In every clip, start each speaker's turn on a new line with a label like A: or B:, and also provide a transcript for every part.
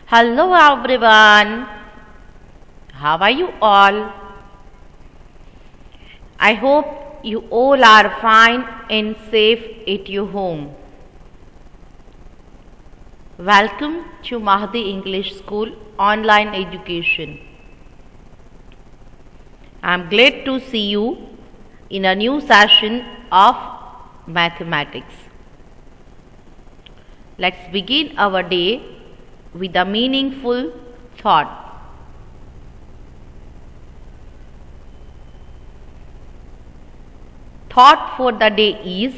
A: Hello everyone. How are you all? I hope you all are fine and safe at your home. Welcome to Mahdi English School online education. I am glad to see you in a new session of mathematics. Let's begin our day with a meaningful thought. Thought for the day is: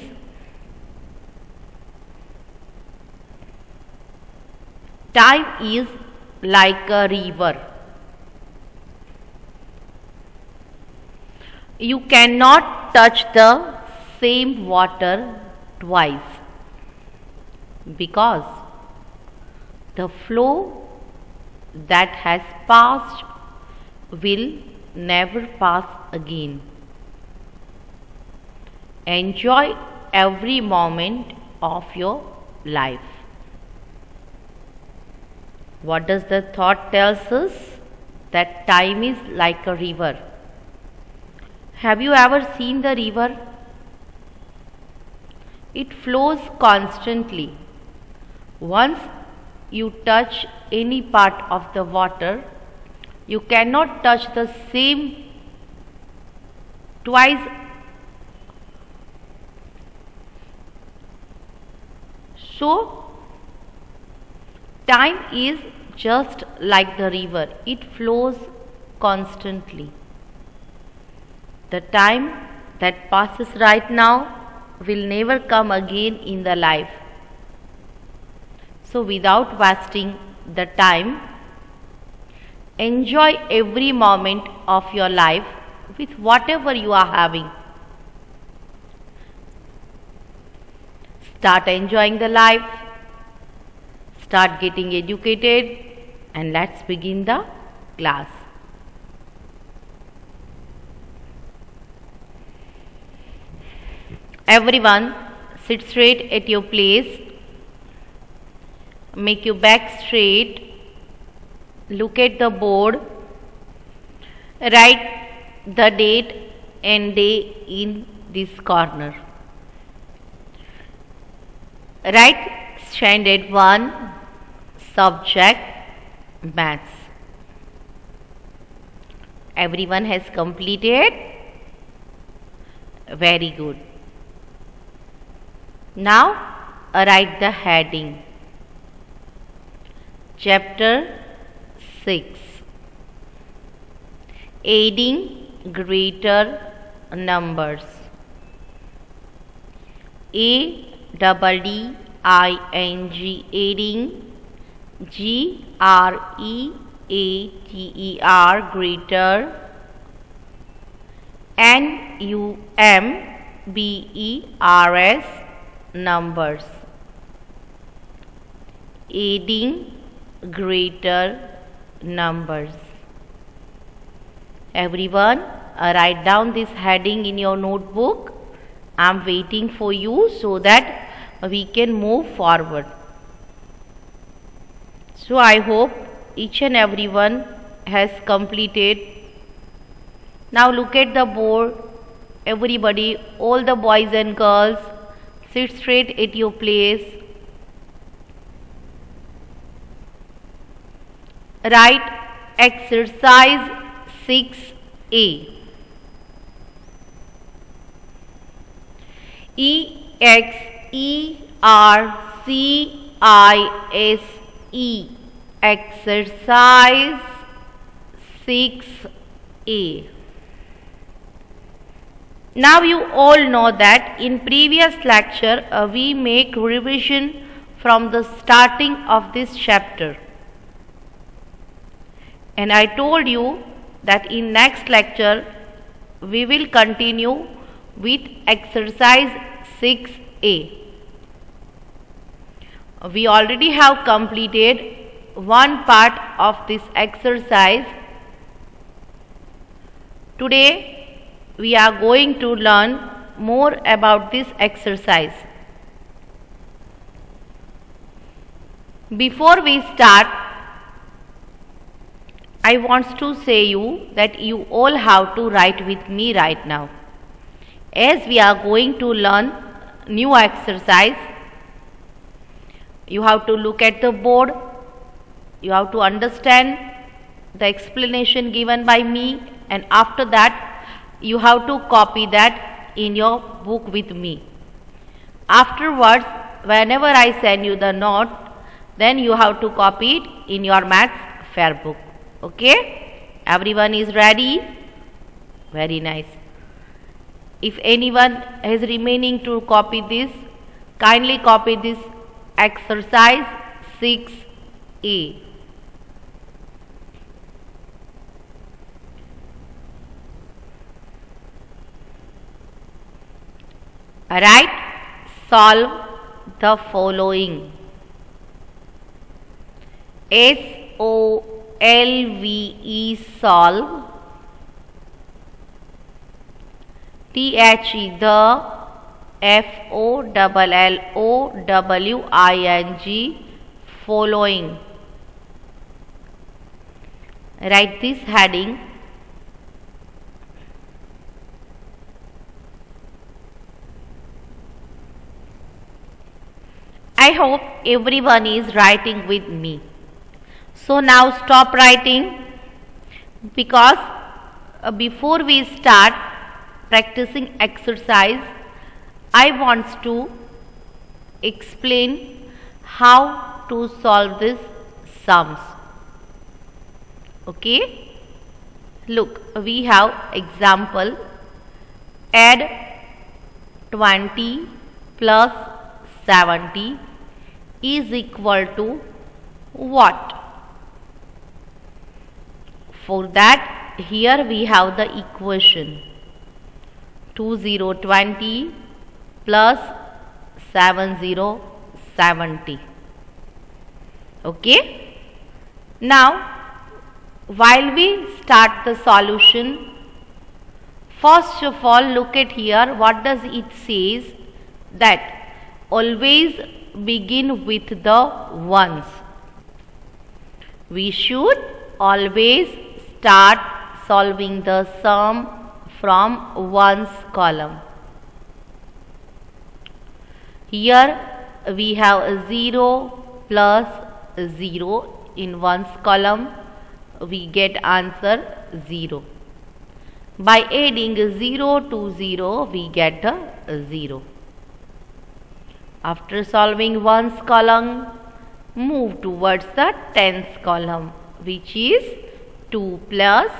A: time is like a river. You cannot touch the same water twice, because the flow that has passed will never pass again. Enjoy every moment of your life. What does the thought tells us? That time is like a river. Have you ever seen the river? It flows constantly. Once you touch any part of the water, you cannot touch the same twice. So, time is just like the river. It flows constantly. The time that passes right now will never come again in the life. So, without wasting the time, enjoy every moment of your life with whatever you are having. Start enjoying the life, start getting educated, and let's begin the class. Everyone, sit straight at your place. Make your back straight. Look at the board. Write the date and day in this corner. Write Standard 1, subject Maths. Everyone has completed? Very good. Now write the heading. Chapter 6, Adding Greater Numbers. ADDING, adding, GREATER, greater, NUMBERS, numbers. Adding greater numbers. Everyone, write down this heading in your notebook. I am waiting for you so that we can move forward. So I hope each and everyone has completed. Now look at the board. Everybody, all the boys and girls, sit straight at your place. Write exercise 6A. EXERCISE, exercise 6A. Now you all know that in previous lecture we make revision from the starting of this chapter. And I told you that in next lecture we will continue with exercise 6A. We already have completed one part of this exercise. Today we are going to learn more about this exercise. Before we start, I want to say you that you all have to write with me right now. As we are going to learn new exercise, you have to look at the board, you have to understand the explanation given by me, and after that you have to copy that in your book with me. Afterwards, whenever I send you the note, then you have to copy it in your maths fair book. Okay? Everyone is ready? Very nice. If anyone is remaining to copy this, kindly copy this exercise 6A. Alright, solve the following. SOLVE, solve. THE, the. FOLLOWING, following. Write this heading. I hope everyone is writing with me. So now stop writing, because before we start practicing exercise, I want to explain how to solve these sums. Okay? Look, we have example. Add 20 plus 70 is equal to what? For that, here we have the equation 2020 plus 7070. Okay? Now, while we start the solution, first of all, look at here. What does it says? That always begin with the ones. We should always start solving the sum from ones column. Here we have a 0 plus 0 in ones column. We get answer 0. By adding 0 to 0, we get a 0. After solving ones column, move towards the tens column, which is 2 plus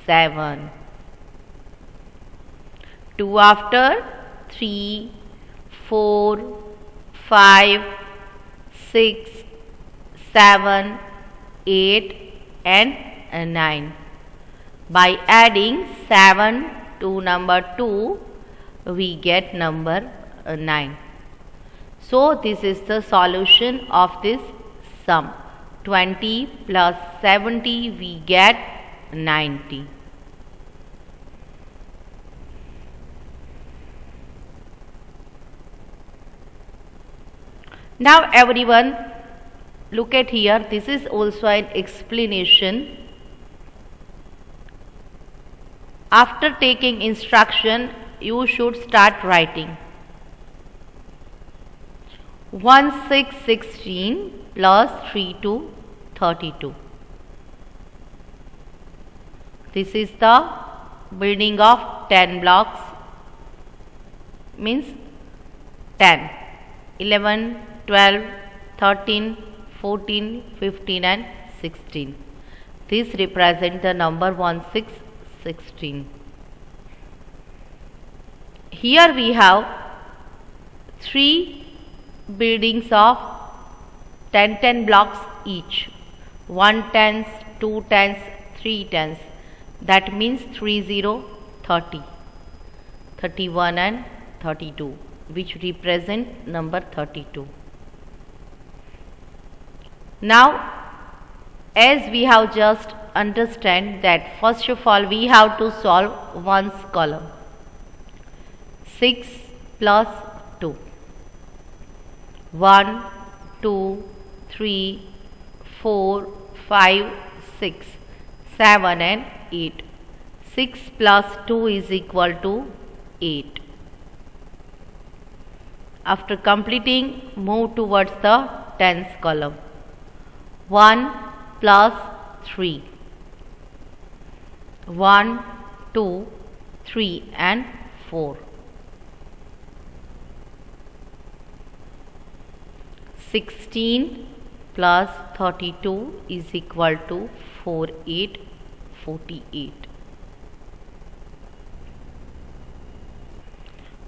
A: 7. 2 after 3, 4, 5, 6, 7, 8 and 9. By adding 7 to number 2, we get number 9. So this is the solution of this sum. 20 plus 70, we get 90. Now everyone, look at here. This is also an explanation. After taking instruction, you should start writing. 1616 plus 3232. This is the building of 10 blocks, means 10, 11, 12, 13, 14, 15 and 16. This represents the number 1616. Here we have 3 buildings of 10 blocks each. 1 tens, 2 tens, 3 tens. That means 30, 30, 31 and 32, which represent number 32. Now, as we have just understand that first of all we have to solve ones column. 6 plus 2. 1, 2, 3, 4, 5, 6. 7 and 8. 6 plus 2 is equal to 8. After completing, move towards the tens column. 1 plus 3. 1, 2, 3 and 4. 16 plus 32 is equal to 48.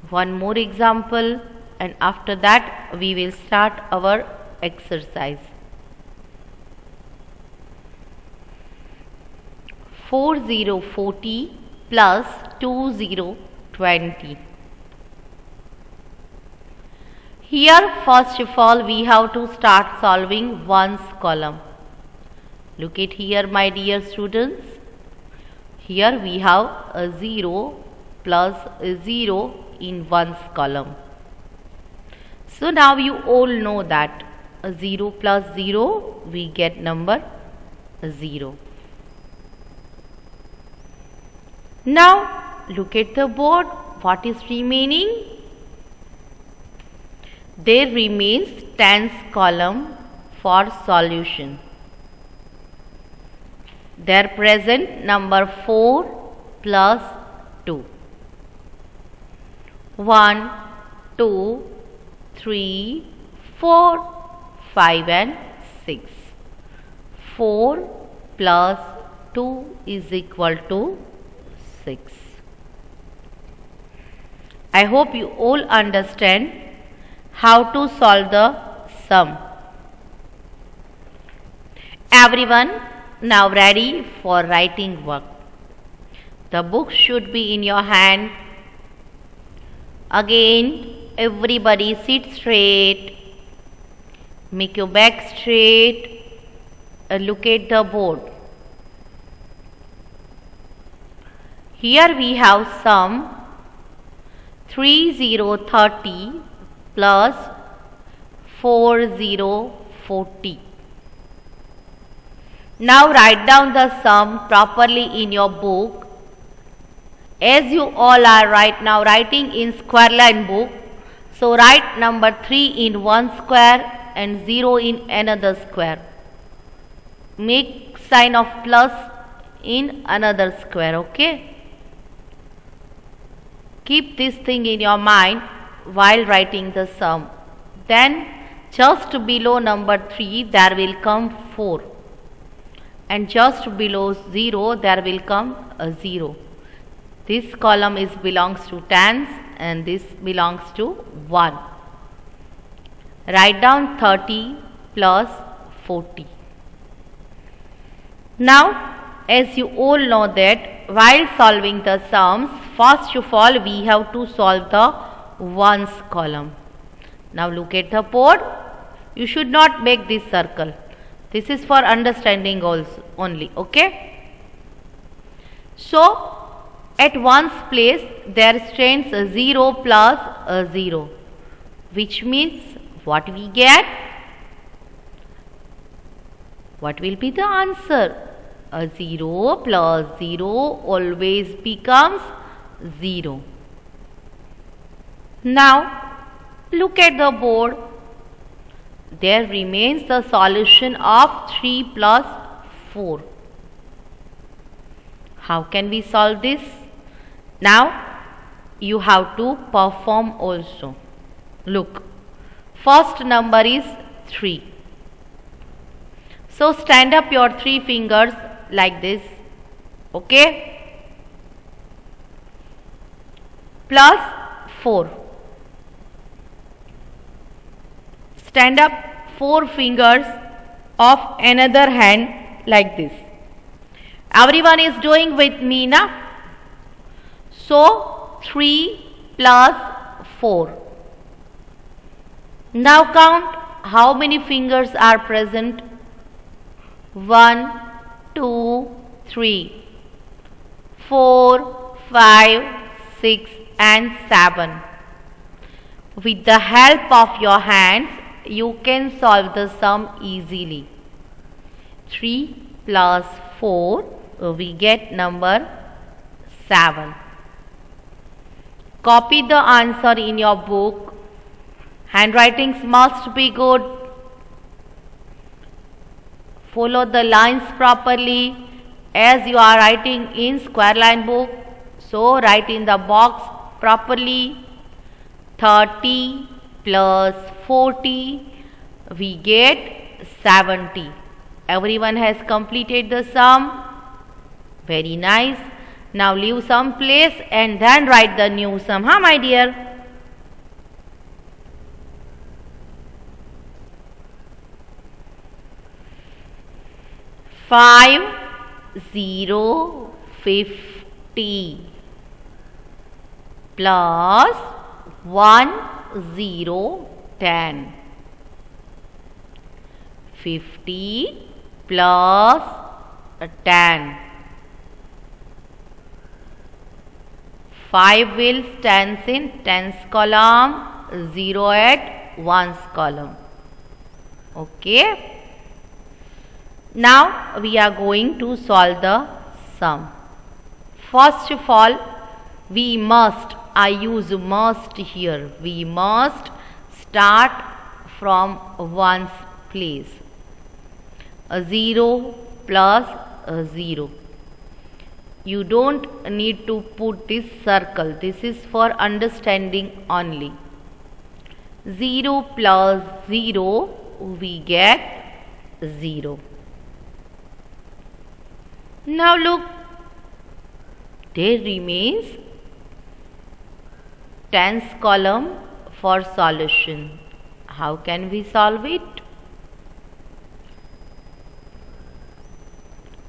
A: One more example, and after that we will start our exercise. 4040 plus 2020. Here first of all we have to start solving ones column. Look at here, my dear students. Here we have a 0 plus a 0 in ones column. So now you all know that a 0 plus 0 we get number 0. Now look at the board. What is remaining? There remains tens column for solution. There present number 4 plus 2. 1, 2, 3, 4, 5 and 6. 4 plus 2 is equal to 6. I hope you all understand how to solve the sum. Everyone now ready for writing work. The book should be in your hand. Again, everybody sit straight. Make your back straight. Look at the board. Here we have sum 3030 plus 4040. Now write down the sum properly in your book. As you all are right now writing in square line book, so write number 3 in one square and 0 in another square. Make sign of plus in another square, okay? Keep this thing in your mind while writing the sum. Then just below number 3 there will come 4, and just below 0 there will come a 0. This column is belongs to tens and this belongs to 1. Write down 30 plus 40. Now as you all know that while solving the sums, first of all we have to solve the ones column. Now look at the board. You should not make this circle. This is for understanding also only, okay? So at ones place there stands a 0 plus a 0, which means what we get? What will be the answer? A 0 plus 0 always becomes 0. Now look at the board. There remains the solution of 3 plus 4. How can we solve this? Now you have to perform also. Look, first number is 3. So stand up your 3 fingers like this, okay? Plus 4. Stand up 4 fingers of another hand like this. Everyone is doing with me now. So 3 plus 4. Now count how many fingers are present. 1, 2, 3, 4, 5, 6 and 7. With the help of your hands, you can solve the sum easily. 3 plus 4 we get number 7. Copy the answer in your book. Handwritings must be good. Follow the lines properly as you are writing in square line book. So write in the box properly. 30 plus 40, we get 70. Everyone has completed the sum. Very nice. Now leave some place and then write the new sum, my dear? Five 0 50 plus 1 0 10. 50 plus 10. 5 will stands in tens column, 0 at ones column. Okay. Now we are going to solve the sum. First of all, we must, I use must here, we must start from ones place. 0 plus 0. You don't need to put this circle. This is for understanding only. 0 plus 0, we get 0. Now look, there remains tens column for solution. How can we solve it?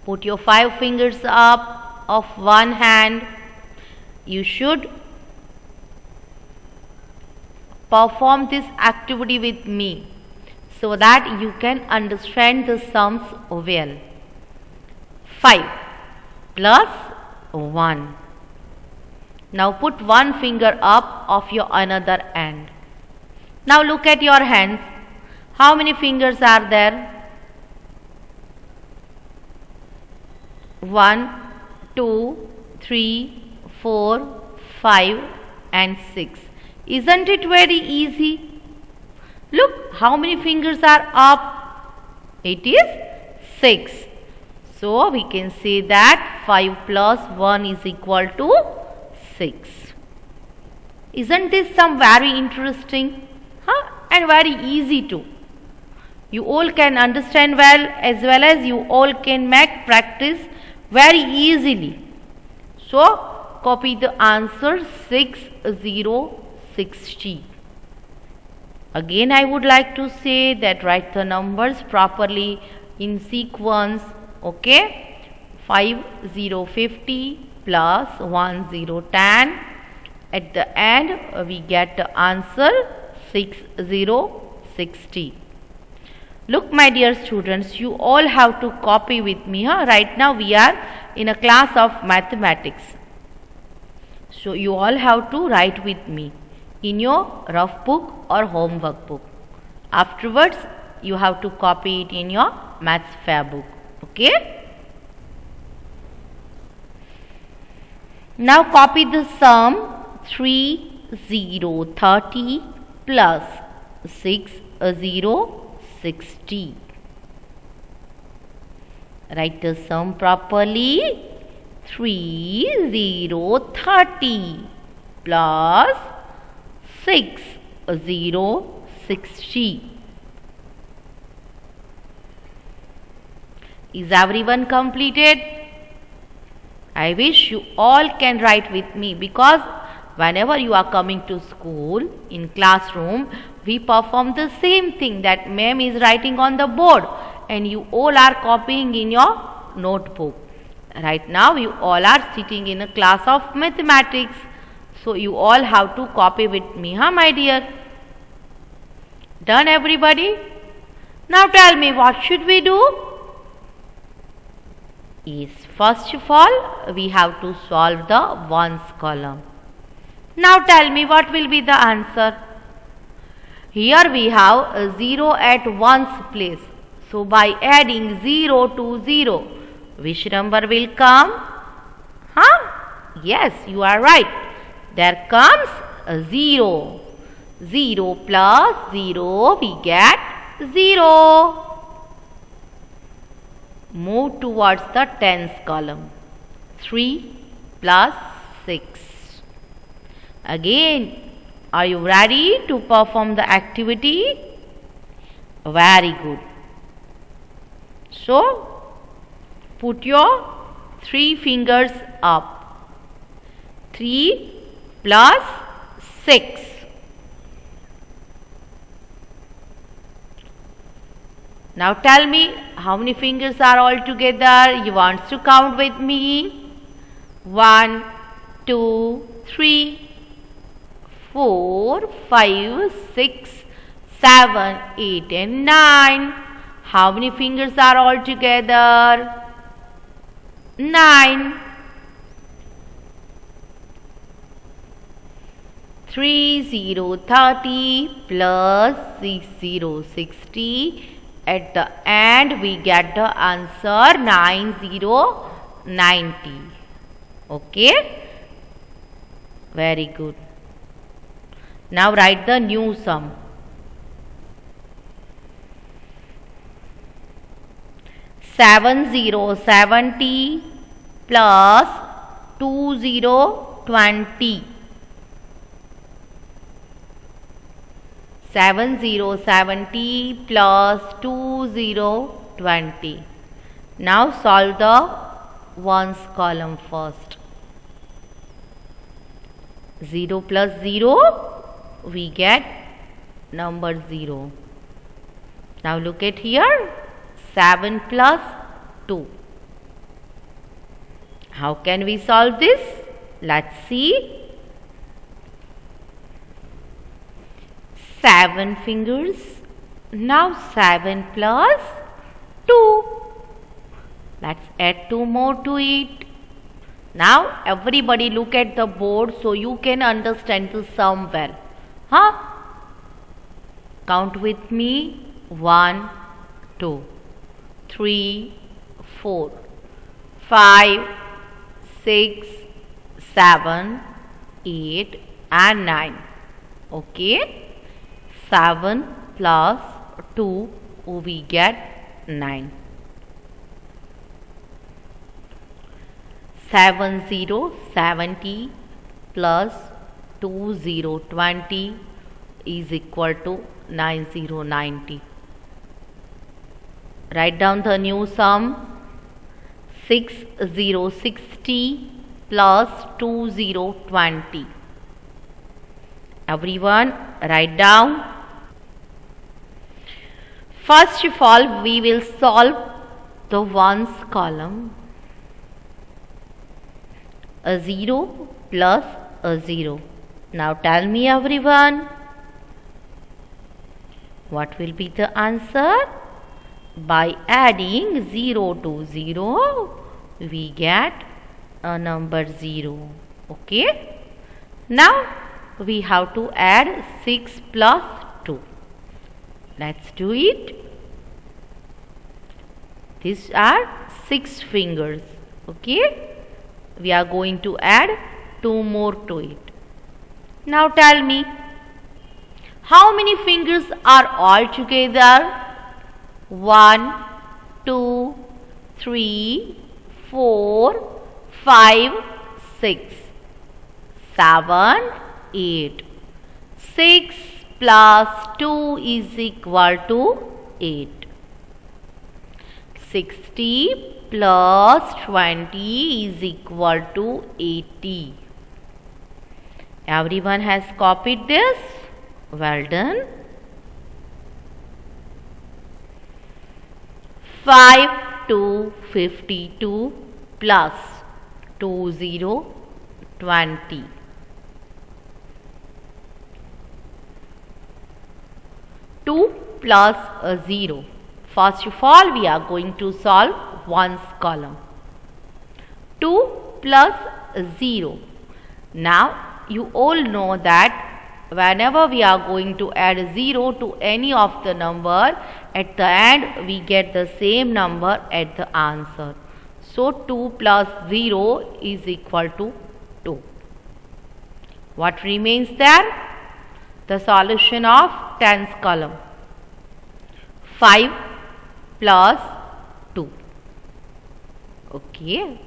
A: Put your 5 fingers up of one hand. You should perform this activity with me so that you can understand the sums well. 5 plus 1. Now put one finger up of your another hand. Now look at your hands. How many fingers are there? 1, 2, 3, 4, 5 and 6. Isn't it very easy? Look, how many fingers are up? It is 6. So we can say that 5 plus 1 is equal to 6. Isn't this some very interesting? And very easy too. You all can understand well as you all can make practice very easily. So copy the answer 6060. Again I would like to say that write the numbers properly in sequence. Okay, 5050 plus 1010. At the end we get the answer 6060. Look my dear students, you all have to copy with me. Right now we are in a class of mathematics. So you all have to write with me in your rough book or homework book. Afterwards you have to copy it in your maths fair book. Okay. Now copy the sum 3030 plus 6060. Write the sum properly. 3030 plus 6060. Is everyone completed? I wish you all can write with me, because whenever you are coming to school in classroom, we perform the same thing that ma'am is writing on the board and you all are copying in your notebook. Right now you all are sitting in a class of mathematics. So you all have to copy with me, my dear? Done everybody? Now tell me, what should we do? Yes, first of all we have to solve the ones column. Now tell me, what will be the answer? Here we have a 0 at ones place. So by adding 0 to 0, which number will come? Huh? Yes, you are right. There comes a 0. 0 plus 0, we get 0. Move towards the tens column. 3 plus 6. Again, are you ready to perform the activity? Very good. So, put your 3 fingers up. 3 plus 6. Now tell me, how many fingers are all together? You want to count with me? 1, 2, 3, 4, 5, 6, 7, 8 and 9. How many fingers are all together? 9. 3 0 30 plus 6 0 60. At the end we get the answer 9090. Okay? Very good. Now write the new sum. 7070 plus 2020. 7070 plus 2020. Now solve the ones column first. 0 plus 0, we get number 0. Now look at here, 7 plus 2. How can we solve this? Let's see. 7 fingers. Now 7 plus 2. Let's add 2 more to it. Now everybody look at the board so you can understand the sum well. Huh? Count with me. 1, 2, 3, 4, 5, 6, 7, 8 and 9. Okay? 7 plus 2, we get 9. 7070 plus 2020 is equal to 9090. Write down the new sum. 6060 plus 2020. Everyone write down. First of all, we will solve the ones column. A 0 plus a 0. Now tell me everyone, what will be the answer? By adding 0 to 0, we get a number 0. Okay? Now we have to add 6 plus 2. Let's do it. These are 6 fingers. Okay? We are going to add 2 more to it. Now tell me, how many fingers are all together? 1, 2, 3, 4, 5, 6, 7, 8. 6 plus 2 is equal to 8. 60 plus 20 is equal to 80. Everyone has copied this? Well done. 5 to 52 plus 2020. 2 plus a 0. First of all, we are going to solve ones column. 2 plus 0. Now, you all know that whenever we are going to add 0 to any of the number, at the end we get the same number at the answer. So 2 plus 0 is equal to 2. What remains there? The solution of tens column. 5 plus 2. Okay.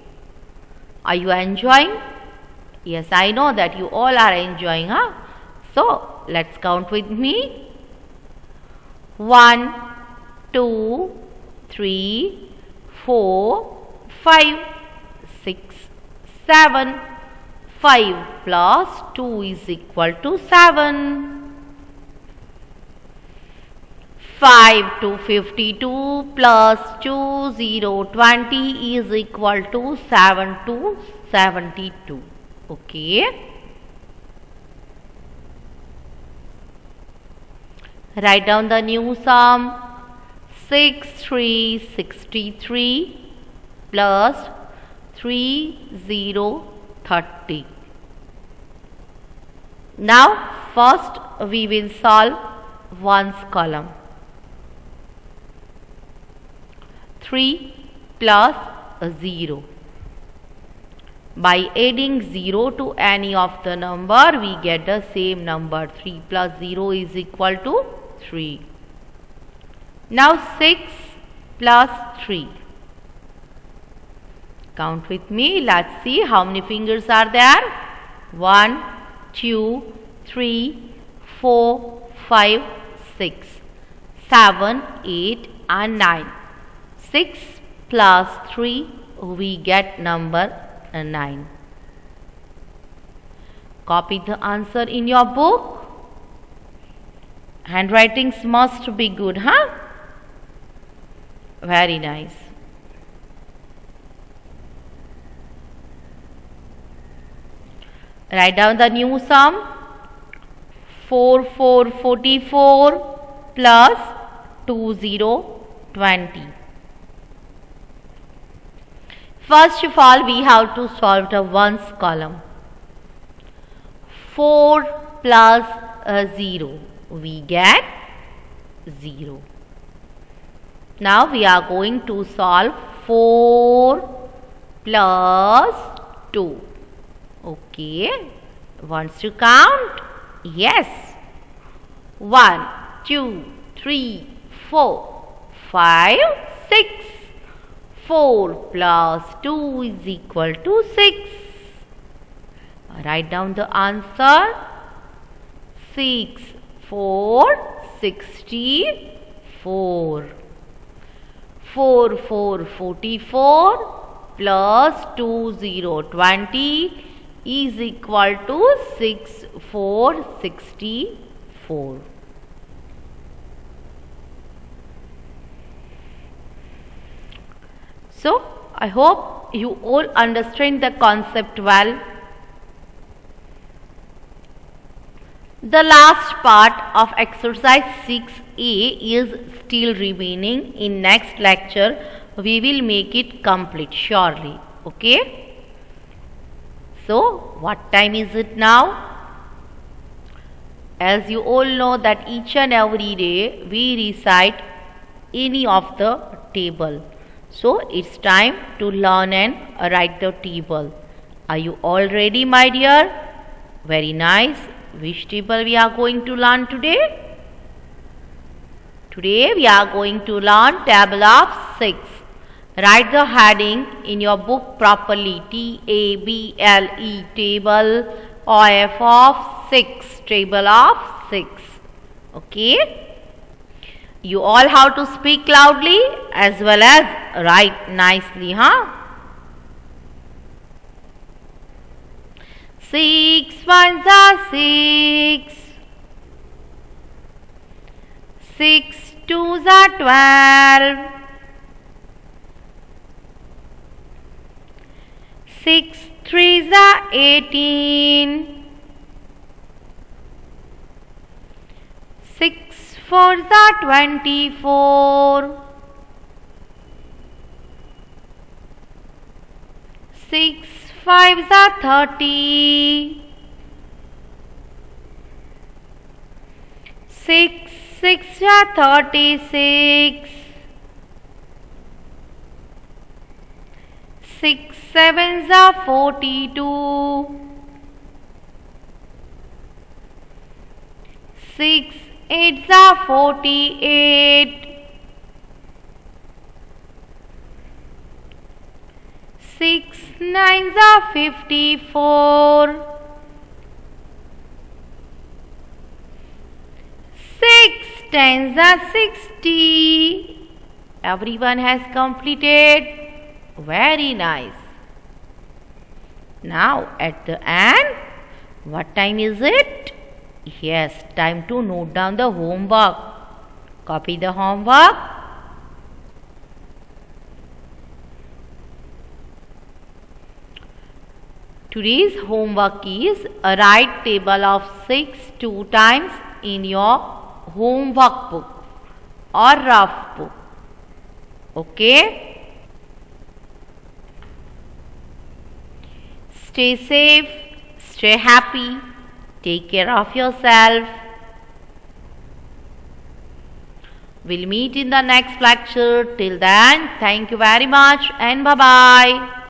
A: Are you enjoying? Yes, I know that you all are enjoying, huh? So, let's count with me. 1, 2, 3, 4, 5, 6, 7. 5 plus 2 is equal to 7. 5 to 52 plus 2, 0, 20 is equal to 7 to 72. Okay. Write down the new sum. 6, 3, 63 plus 3, 0, 30. Now, first we will solve ones column. 3 plus 0. By adding 0 to any of the number, we get the same number. 3 plus 0 is equal to 3. Now 6 plus 3. Count with me. Let's see how many fingers are there. 1, 2, 3, 4, 5, 6, 7, 8 and 9. 6 plus 3, we get number 9. Copy the answer in your book. Handwritings must be good, huh? Very nice. Write down the new sum. 4, 4, 44 plus 2, 0, 20. First of all, we have to solve the ones column. 4 plus 0, we get 0. Now we are going to solve 4 plus 2. Okay, wants to count? Yes. 1, 2, 3, 4, 5, 6. 4 plus 2 is equal to 6. Write down the answer. 6, 4, 64. 4, 4, 44 plus 2, 0, 20 is equal to 6, 4, 64. So, I hope you all understand the concept well. The last part of exercise 6A is still remaining. In next lecture, we will make it complete surely. Okay? So, what time is it now? As you all know that each and every day we recite any of the table. So, it's time to learn and write the table. Are you all ready, my dear? Very nice. Which table we are going to learn today? Today we are going to learn table of 6. Write the heading in your book properly. T-A-B-L-E, table of 6. Table of 6. Okay? You all have to speak loudly as well as write nicely, huh? 6 ones are 6. 6 twos are 12. 6 threes are 18. 6 fours are 24. 6 fives are 30. 6 sixes are 36. 6 sevens are 42. 6 eights are 48. 6 nines are 54. 6 tens are 60. Everyone has completed. Very nice. Now at the end, what time is it? Yes, time to note down the homework. Copy the homework. Today's homework is write table of 6 2 times in your homework book or rough book. Okay? Stay safe, stay happy, take care of yourself. We'll meet in the next lecture. Till then, thank you very much and bye-bye.